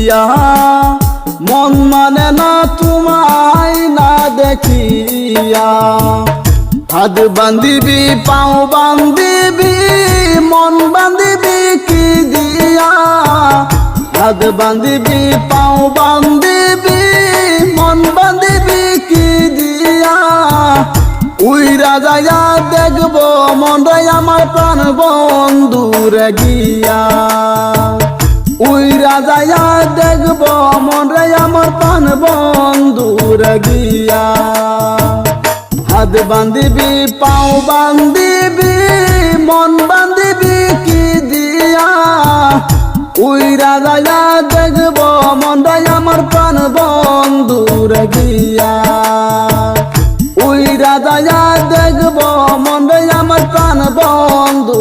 দেখিয়া মন মানে না তোমায় না দেখিয়া। হাত বান্ধিবি পাও বান্ধিবি মন বান্ধিবি কি দিয়া। হাত বান্ধিবি পাও বান্ধিবি মন বান্ধিবি কি দিয়া। উইরা যাইয়া দেখবো মনটাই আমার প্রাণ বন্ধুরে গিয়া। উইরা যাইয়া দেখবো মনটাই আমার প্রাণ বন্ধুরে গিয়া। হাত বান্ধিবি পাও বান্ধিবি মন বান্ধিবি কি দিয়া। উইরা যাইয়া দেখবো মনটাই আমার প্রাণ বন্ধুরে গিয়া। উইরা যাইয়া দেখবো মনটাই আমার প্রাণ বন্ধু